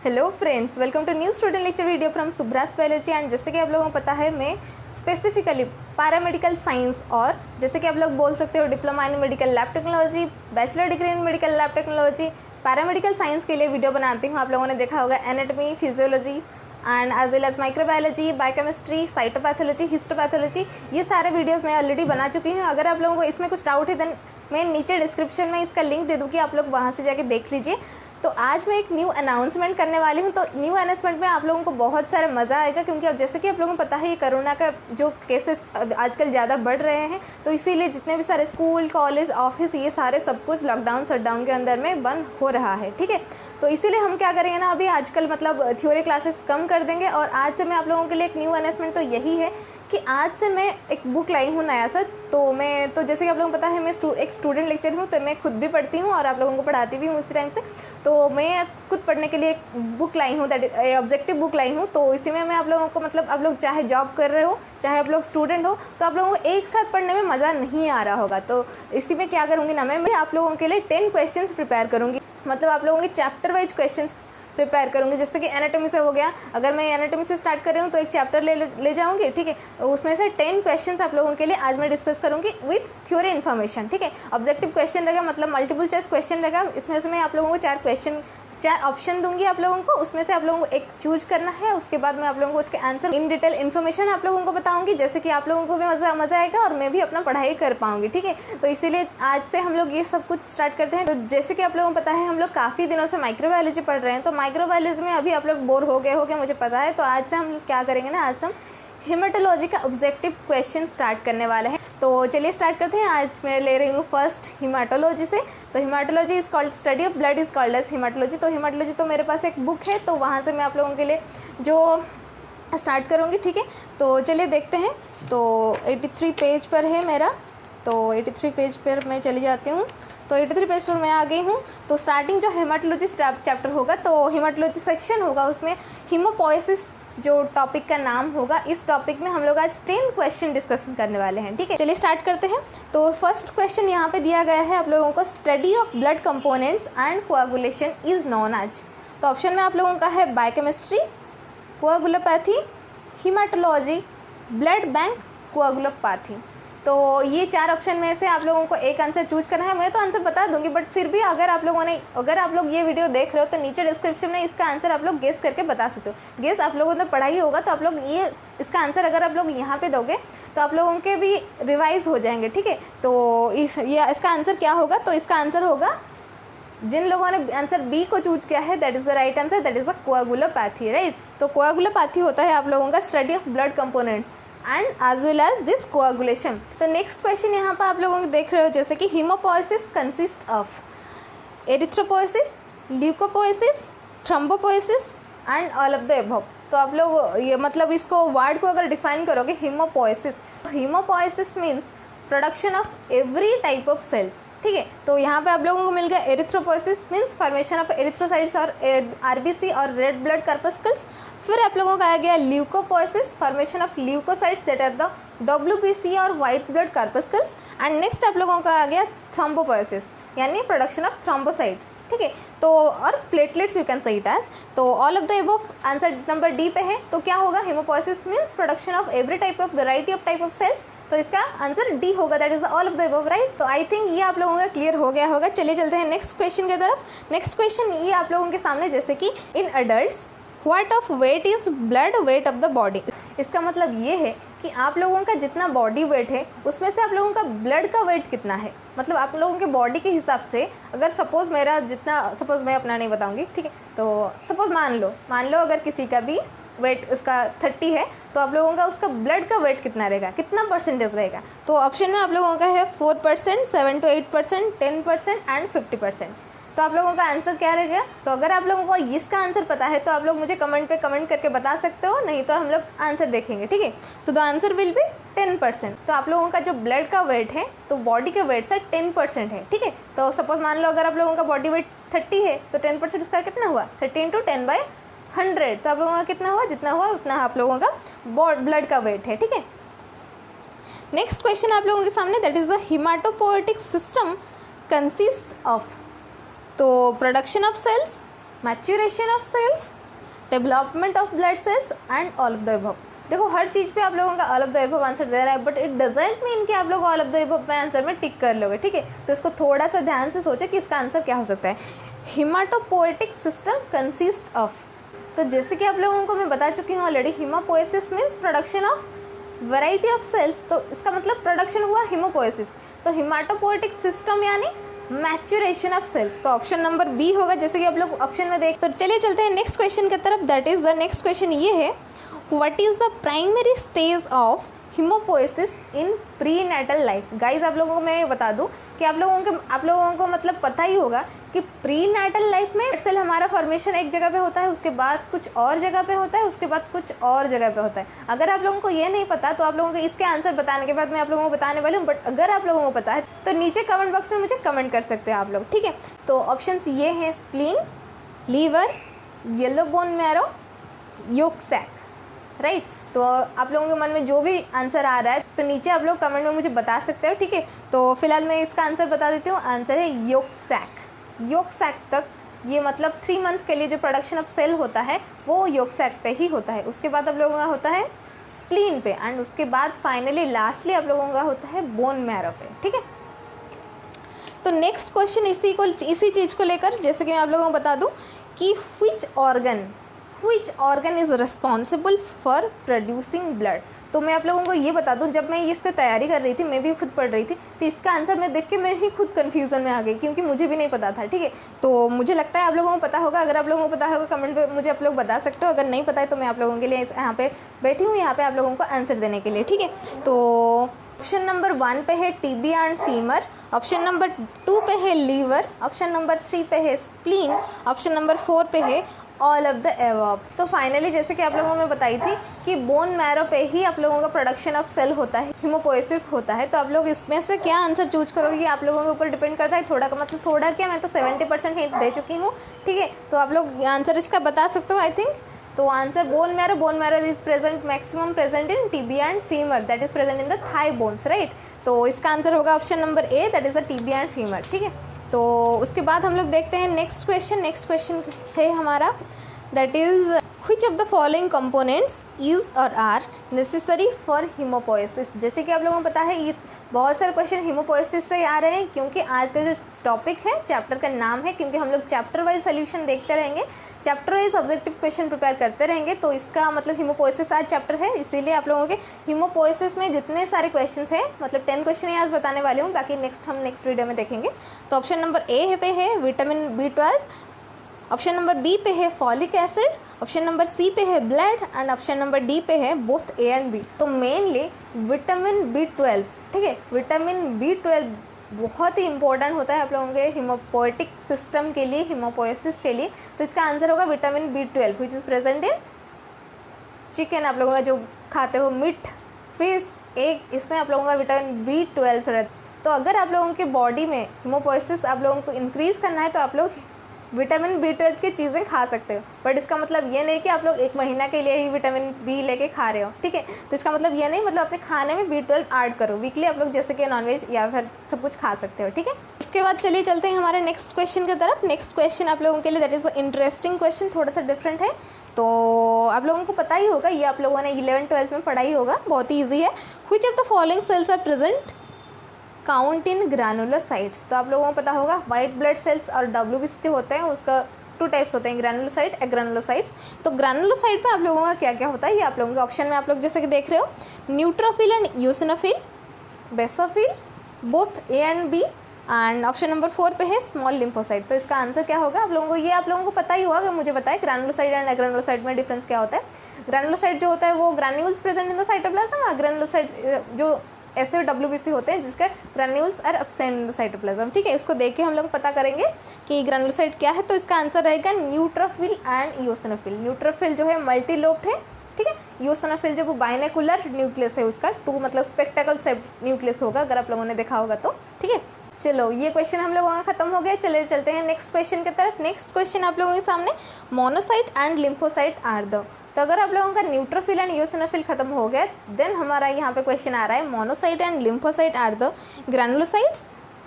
Hello friends, welcome to new student lecture video from Subras biology. And जैसे कि आप लोगों को पता है, मैं स्पेसिफिकली पैरामेडिकल साइंस और जैसे कि आप लोग बोल सकते हो diploma in medical lab technology, bachelor degree in medical lab technology, paramedical science के लिए वीडियो बनाती हूँ। आप लोगों ने देखा होगा anatomy, physiology and as well as microbiology, biochemistry, cytopathology, histopathology, ये सारे वीडियोस मैं ऑलरेडी बना चुकी हूँ। अगर आप लोगों को इसमें कुछ डाउट है देन मैं नीचे डिस्क्रिप्शन में इसका लिंक दे दूँगी, आप लोग वहाँ से जाके देख लीजिए। तो आज मैं एक न्यू अनाउंसमेंट करने वाली हूँ। तो न्यू अनाउंसमेंट में आप लोगों को बहुत सारा मज़ा आएगा, क्योंकि अब जैसे कि आप लोगों को पता है ये कोरोना का जो केसेस आजकल ज़्यादा बढ़ रहे हैं, तो इसीलिए जितने भी सारे स्कूल, कॉलेज, ऑफिस, ये सारे सब कुछ लॉकडाउन शटडाउन के अंदर में बंद हो रहा है। ठीक है, तो इसीलिए हम क्या करेंगे ना, अभी आजकल मतलब थ्योरी क्लासेस कम कर देंगे। और आज से मैं आप लोगों के लिए एक न्यू अनाउंसमेंट तो यही है कि आज से मैं एक बुक लाई हूँ नया सा। तो जैसे कि आप लोगों को पता है मैं एक स्टूडेंट लेक्चर हूँ, तो मैं खुद भी पढ़ती हूँ और आप लोगों को पढ़ाती भी हूँ उसी टाइम से। तो मैं खुद पढ़ने के लिए एक बुक लाई हूँ, दैट इज ऑब्जेक्टिव बुक लाई हूँ। तो इसी में मैं आप लोगों को मतलब आप लोग चाहे जॉब कर रहे हो, चाहे आप लोग स्टूडेंट हो, तो आप लोगों को एक साथ पढ़ने में मज़ा नहीं आ रहा होगा। तो इसी में क्या करूँगी ना, मैं आप लोगों के लिए 10 क्वेश्चन प्रिपेयर करूँगी। मतलब आप लोगों के चैप्टर वाइज क्वेश्चन प्रिपेयर करूँगी। जैसे कि एनाटॉमी से हो गया, अगर मैं एनाटॉमी से स्टार्ट कर रही हूँ तो एक चैप्टर ले जाऊँगी। ठीक है, उसमें से 10 क्वेश्चंस आप लोगों के लिए आज मैं डिस्कस करूँगी विथ थ्योरी इन्फॉर्मेशन। ठीक है, ऑब्जेक्टिव क्वेश्चन रहेगा, मतलब मल्टीपल चॉइस क्वेश्चन रहेगा। इसमें से मैं आप लोगों को 4 ऑप्शन दूंगी आप लोगों को, उसमें से आप लोगों को एक चूज करना है। उसके बाद मैं आप लोगों को उसके आंसर इन डिटेल इन्फॉर्मेशन आप लोगों को बताऊंगी, जैसे कि आप लोगों को भी मज़ा आएगा और मैं भी अपना पढ़ाई कर पाऊंगी। ठीक है, तो इसीलिए आज से हम लोग ये सब कुछ स्टार्ट करते हैं। तो जैसे कि आप लोगों को पता है हम लोग काफ़ी दिनों से माइक्रोबायोलॉजी पढ़ रहे हैं, तो माइक्रोबायोलॉजी में अभी आप लोग बोर हो गए मुझे पता है। तो आज से हम क्या करेंगे ना, आज से हम हेमाटोलॉजी का ऑब्जेक्टिव क्वेश्चन स्टार्ट करने वाले हैं। तो चलिए स्टार्ट करते हैं। आज मैं ले रही हूँ फर्स्ट हेमाटोलॉजी से। तो hematology is called study of blood is called as hematology. तो हेमाटोलॉजी तो मेरे पास एक बुक है, तो वहाँ से मैं आप लोगों के लिए जो स्टार्ट करूँगी। ठीक है, तो चलिए देखते हैं। तो 83 पेज पर है मेरा, तो 83 पेज पर मैं चली जाती हूँ। तो 83 पेज पर मैं आ गई हूँ। तो स्टार्टिंग जो हेमाटोलॉजी चैप्टर होगा, तो हेमाटोलॉजी सेक्शन होगा, उसमें हीमोपोएसिस जो टॉपिक का नाम होगा, इस टॉपिक में हम लोग आज 10 क्वेश्चन डिस्कशन करने वाले हैं। ठीक है, चलिए स्टार्ट करते हैं। तो फर्स्ट क्वेश्चन यहाँ पे दिया गया है आप लोगों को, study of blood components and coagulation is known as. तो ऑप्शन में आप लोगों का है biochemistry, coagulopathy, hematology, blood bank, coagulopathy. तो ये 4 ऑप्शन में से आप लोगों को एक आंसर चूज करना है। मैं तो आंसर बता दूंगी, बट फिर भी अगर आप लोग ये वीडियो देख रहे हो तो नीचे डिस्क्रिप्शन में इसका आंसर आप लोग गेस करके बता सकते हो। गेस आप लोगों ने पढ़ाई होगा, तो आप लोग ये इसका आंसर अगर आप लोग यहाँ पे दोगे तो आप लोगों के भी रिवाइज हो जाएंगे। ठीक है, तो इसका आंसर क्या होगा? तो इसका आंसर होगा, जिन लोगों ने आंसर बी को चूज किया है, that is the right answer, that is the coagulopathy. Right, तो कोआगुलोपैथी होता है आप लोगों का study of blood components and as well as this coagulation. तो नेक्स्ट क्वेश्चन यहाँ पर आप लोगों को देख रहे हो, जैसे कि haemopoiesis consist of erythropoiesis, leucopoiesis, thrombopoiesis and all of the above. तो आप लोग ये मतलब इसको वर्ड को अगर डिफाइन करोगे, haemopoiesis means production of every type of cells. ठीक है, तो यहाँ पे आप लोगों को मिल गया erythropoiesis means formation of erythrocytes और आरबीसी और रेड ब्लड कार्पस्कल्स। फिर आप लोगों का आ गया leukopoiesis, formation of leukocytes that are the WBC और white blood corpuscles. And next आप लोगों का आ गया थ्रोम्बोपोएसिस, यानी प्रोडक्शन ऑफ थ्रोम्बोसाइट्स। ठीक है, तो और platelets you can say it as. तो all of the above answer number D पे है। तो क्या होगा? Haemopoiesis means production of every type of variety of type of cells. तो इसका आंसर डी होगा, that is all of the above. Right, तो आई थिंक ये आप लोगों का क्लियर हो गया होगा। चलिए चलते हैं नेक्स्ट क्वेश्चन की तरफ। नेक्स्ट क्वेश्चन ये आप लोगों के सामने, जैसे कि in adults what of weight is blood weight of the body. इसका मतलब ये है कि आप लोगों का जितना बॉडी वेट है उसमें से आप लोगों का ब्लड का वेट कितना है। मतलब आप लोगों के बॉडी के हिसाब से, अगर सपोज मैं अपना नहीं बताऊंगी। ठीक है, तो सपोज मान लो अगर किसी का भी वेट उसका 30 है, तो आप लोगों का उसका ब्लड का वेट कितना रहेगा, कितना परसेंटेज रहेगा। तो ऑप्शन में आप लोगों का है 4%, 7 to 8%, 10% एंड 50%। तो आप लोगों का आंसर क्या रहेगा? तो अगर आप लोगों को इसका आंसर पता है तो आप लोग मुझे कमेंट करके बता सकते हो, नहीं तो हम लोग आंसर देखेंगे। ठीक है, तो द आंसर विल बी 10%। तो आप लोगों का जो ब्लड का वेट है, तो बॉडी के वेट से 10% है। ठीक है, तो सपोज मान लो अगर आप लोगों का बॉडी वेट 30 है, तो 10% उसका कितना हुआ? 30 × 10/100। तो आप लोगों का कितना हुआ? जितना हुआ उतना आप लोगों का ब्लड का वेट है। ठीक है, नेक्स्ट क्वेश्चन आप लोगों के सामने, that is the haematopoietic system consist of. तो production of cells, maturation of cells, development of blood cells and all of the above. देखो हर चीज़ पे आप लोगों का all of the above answer दे रहा है, बट इट डजेंट मीन कि आप लोग ऑल ऑफ द अबव में आंसर में टिक कर लोगे, ठीक है। तो इसको थोड़ा सा ध्यान से सोचें कि इसका आंसर क्या हो सकता है। हिमाटोपोएटिक सिस्टम कंसिस्ट ऑफ, तो जैसे कि आप लोगों को मैं बता चुकी हूँ already, haemopoiesis means production of variety of cells, तो इसका मतलब प्रोडक्शन हुआ हिमोपोएसिस। तो हिमाटोपोएटिक सिस्टम यानी मैच्योरेशन ऑफ सेल्स, तो ऑप्शन नंबर बी होगा, जैसे कि आप लोग ऑप्शन में देख। तो चलिए चलते हैं नेक्स्ट क्वेश्चन की तरफ। That is the next question ये है, what is the primary stage of haemopoiesis in prenatal life. Guys आप लोगों को मैं बता दूं कि आप लोगों को मतलब पता ही होगा कि प्री नेटल लाइफ में सेल हमारा फॉर्मेशन एक जगह पे होता है, उसके बाद कुछ और जगह पे होता है, उसके बाद कुछ और जगह पे होता है। अगर आप लोगों को ये नहीं पता तो आप लोगों को इसके आंसर बताने के बाद मैं आप लोगों को बताने वाली हूँ, बट अगर आप लोगों को पता है तो नीचे कमेंट बॉक्स में मुझे कमेंट कर सकते हो आप लोग, ठीक है। तो ऑप्शन ये हैं spleen, liver, yellow bone marrow, yolk sac, right. तो आप लोगों के मन में जो भी आंसर आ रहा है तो नीचे आप लोग कमेंट में मुझे बता सकते हो, ठीक है। तो फिलहाल मैं इसका आंसर बता देती हूँ। आंसर है योक सैक। योक सैक तक ये मतलब 3 मंथ के लिए जो प्रोडक्शन ऑफ सेल होता है वो योक सैक पे ही होता है। उसके बाद आप लोगों का होता है स्प्लीन पे, एंड उसके बाद फाइनली लास्टली आप लोगों का होता है बोन मैरो पे, ठीक है। तो नेक्स्ट क्वेश्चन इसी चीज़ को लेकर, जैसे कि मैं आप लोगों को बता दूँ कि which organ is responsible for producing blood। तो मैं आप लोगों को ये बता दूं, जब मैं इसकी तैयारी कर रही थी, मैं भी खुद पढ़ रही थी, तो इसका आंसर मैं देख के मैं ही खुद कन्फ्यूज़न में आ गई, क्योंकि मुझे भी नहीं पता था, ठीक है। तो मुझे लगता है आप लोगों को पता होगा। अगर आप लोगों को पता होगा कमेंट पे मुझे आप लोग बता सकते हो, अगर नहीं पता है तो मैं आप लोगों के लिए यहाँ पे बैठी हूँ, यहाँ पे आप लोगों को आंसर देने के लिए, ठीक है। तो ऑप्शन नंबर 1 पे है tibia and femur, option number 2 पे है लीवर, ऑप्शन नंबर 3 पे है स्प्लीन, ऑप्शन नंबर 4 पे है ऑल ऑफ द एबव। तो फाइनली जैसे कि आप लोगों में बताई थी कि बोन मैरो पे ही आप लोगों का प्रोडक्शन ऑफ सेल होता है, हिमोपोएसिस होता है। तो आप लोग इसमें से क्या आंसर चूज करोगे ये आप लोगों के ऊपर डिपेंड करता है। थोड़ा का मतलब थोड़ा क्या, मैं तो 70% हिंट दे चुकी हूँ, ठीक है। तो आप लोग आंसर इसका बता सकते हो आई थिंक। तो answer bone marrow is present maximum present in tibia and femur, that is present in the thigh bones, right. तो इसका आंसर होगा option number A, that is the tibia and femur, ठीक है। तो उसके बाद हम लोग देखते हैं नेक्स्ट क्वेश्चन है हमारा, that is which of the following components is or are necessary for hemopoiesis। जैसे कि आप लोगों को पता है ये बहुत सारे क्वेश्चन हिमोपोएसिस से आ रहे हैं, क्योंकि आज का जो टॉपिक है, चैप्टर का नाम है, क्योंकि हम लोग चैप्टर वाइज सोल्यूशन देखते रहेंगे, chapter wise objective question prepare करते रहेंगे। तो इसका मतलब हिमोपोएसिस आज चैप्टर है, इसीलिए आप लोगों के हिमोपोएसिस में जितने सारे क्वेश्चन हैं, मतलब 10 क्वेश्चन ही आज बताने वाले हूँ, बाकी हम नेक्स्ट वीडियो में देखेंगे। तो ऑप्शन नंबर ए पे है vitamin B12, option number B पे है folic acid, option number C पे है blood, and option number D पे है बोथ ए एंड बी। तो मेनली विटामिन B12, ठीक है, विटामिन B12 बहुत ही इंपॉर्टेंट होता है आप लोगों के हिमोपोएटिक सिस्टम के लिए, हिमोपोएसिस के लिए। तो इसका आंसर होगा vitamin B12 which is present in chicken, आप लोगों का जो खाते हो मीट, फिश, एग, इसमें आप लोगों का विटामिन B12 रहता है। तो अगर आप लोगों के बॉडी में हिमोपोएसिस आप लोगों को इंक्रीज़ करना है तो आप लोग विटामिन B12 की चीज़ें खा सकते हो, बट इसका मतलब ये नहीं कि आप लोग 1 महीना के लिए ही विटामिन बी लेके खा रहे हो, ठीक है। तो इसका मतलब ये नहीं, मतलब अपने खाने में B12 ऐड करो वीकली, आप लोग जैसे कि नॉनवेज या फिर सब कुछ खा सकते हो, ठीक है। इसके बाद चलिए चलते हैं हमारे नेक्स्ट क्वेश्चन की तरफ। नेक्स्ट क्वेश्चन आप लोगों के लिए दैट इज़ इंटरेस्टिंग क्वेश्चन, थोड़ा सा डिफरेंट है। तो आप लोगों को पता ही होगा, ये आप लोगों ने 11th-12th में पढ़ा ही होगा, बहुत ही ईजी है। Which of the following cells are present count in granulocytes. तो आप लोगों को पता होगा वाइट ब्लड सेल्स और WBC होते हैं, उसका 2 टाइप्स होते हैं, ग्रैनुलोसाइट, एग्रैनुलोसाइट्स। तो ग्रैनुलोसाइट में आप लोगों का क्या क्या होता है ये आप लोगों के ऑप्शन में आप लोग जैसे कि देख रहे हो, neutrophil and eosinophil, basophil, both A and B, and option number 4 पे है स्मॉल लिम्फोसाइट। तो इसका आंसर क्या होगा आप लोगों को, ये आप लोगों को पता ही होगा, अगर मुझे बताए ग्रैनुलोसाइट एंड एग्रैनुलोसाइट में डिफरेंस क्या होता है। ग्रैनुलोसाइट जो होता है वो granules present in the cytoplasm, agranulocyte जो ऐसे WBC होते हैं जिसका granules are absent in the cytoplasm, ठीक है। इसको देख के हम लोग पता करेंगे कि ग्रैनुलोसाइट क्या है। तो इसका आंसर रहेगा न्यूट्रोफिल एंड यूसिनोफिल। न्यूट्रोफिल जो है मल्टीलोब्ड है, ठीक है। यूसिनोफिल जो वो बाइनेकुलर न्यूक्लियस है, उसका 2 मतलब स्पेक्टेकल सेप्ड न्यूक्लियस होगा, अगर आप लोगों ने देखा होगा तो, ठीक है। चलो ये क्वेश्चन हम लोगों का खत्म हो गया, चले चलते हैं नेक्स्ट क्वेश्चन की तरफ। नेक्स्ट क्वेश्चन आप लोगों के सामने monocyte and lymphocyte are the. तो अगर आप लोगों का न्यूट्रोफिल एंड यूसिनोफिल खत्म हो गया, देन हमारा यहाँ पे क्वेश्चन आ रहा है monocyte and lymphocyte are the granulocytes,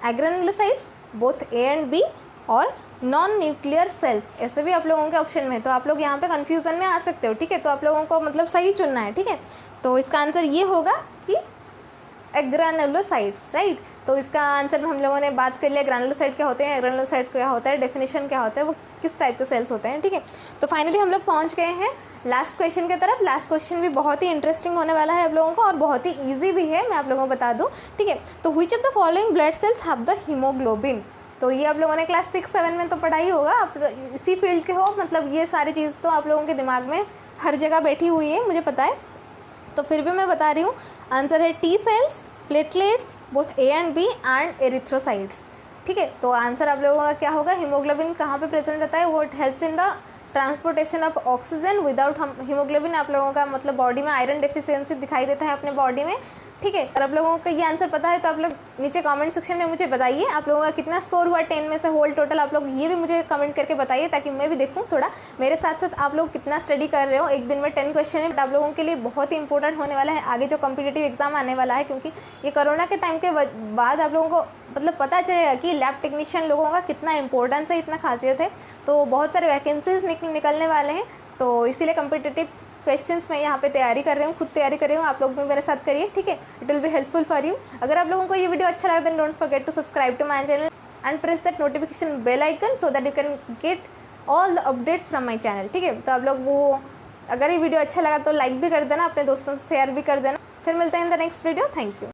agranulocytes, both A and B, और नॉन न्यूक्लियर सेल्स, ऐसे भी आप लोगों के ऑप्शन में, तो आप लोग यहाँ पे कन्फ्यूज़न में आ सकते हो, ठीक है। तो आप लोगों को मतलब सही चुनना है, ठीक है। तो इसका आंसर ये होगा कि ग्रानुलोसाइट्स, राइट। तो इसका आंसर हम लोगों ने बात कर लिया, ग्रानुलोसाइट क्या होते हैं, ग्रानुलोसाइट क्या होता है, डेफिनेशन क्या होता है, वो किस टाइप के सेल्स होते हैं, ठीक है। तो फाइनली हम लोग पहुंच गए हैं लास्ट क्वेश्चन की तरफ। लास्ट क्वेश्चन भी बहुत ही इंटरेस्टिंग होने वाला है आप लोगों को और बहुत ही ईजी भी है, मैं आप लोगों को बता दूँ, ठीक है। तो which of the following blood cells have the haemoglobin, तो ये आप लोगों ने क्लास 6-7 में तो पढ़ा ही होगा, आप इसी फील्ड के हो, मतलब ये सारी चीज़ तो आप लोगों के दिमाग में हर जगह बैठी हुई है, मुझे पता है, तो फिर भी मैं बता रही हूँ। आंसर है T cells, platelets, both A and B and erythrocytes, ठीक है। तो आंसर आप लोगों का क्या होगा, हीमोग्लोबिन कहाँ पे प्रेजेंट रहता है, वो it helps in the transportation of oxygen. Without haemoglobin आप लोगों का मतलब बॉडी में आयरन डेफिशिएंसी दिखाई देता है अपने बॉडी में, ठीक है। अगर आप लोगों को ये आंसर पता है तो आप लोग नीचे कमेंट सेक्शन में मुझे बताइए आप लोगों का कितना स्कोर हुआ 10 में से होल टोटल, आप लोग ये भी मुझे कमेंट करके बताइए ताकि मैं भी देखूँ थोड़ा, मेरे साथ साथ आप लोग कितना स्टडी कर रहे हो। एक दिन में 10 क्वेश्चन है, बट आप लोगों के लिए बहुत ही इंपॉर्टेंट होने वाला है आगे जो कॉम्पिटिटिव एग्जाम आने वाला है, क्योंकि ये कोरोना के टाइम के बाद आप लोगों को मतलब पता चलेगा कि लैब टेक्नीशियन लोगों का कितना इंपॉर्टेंस है, इतना खासियत है। तो बहुत सारे वैकेंसीज निकलने वाले हैं, तो इसीलिए कॉम्पिटिटिव क्वेश्चंस मैं यहाँ पे तैयारी कर रही हूँ, खुद तैयारी कर रही हूँ, आप लोग भी मेरे साथ करिए, ठीक है। It will be helpful for you. अगर आप लोगों को ये वीडियो अच्छा लगा then don't forget to subscribe to my channel and press that notification bell icon so that you can get all the updates from my channel, ठीक है। तो आप लोग वो अगर ये वीडियो अच्छा लगा तो लाइक भी कर देना, अपने दोस्तों से शेयर भी कर देना। फिर मिलते हैं in the next video, thank you.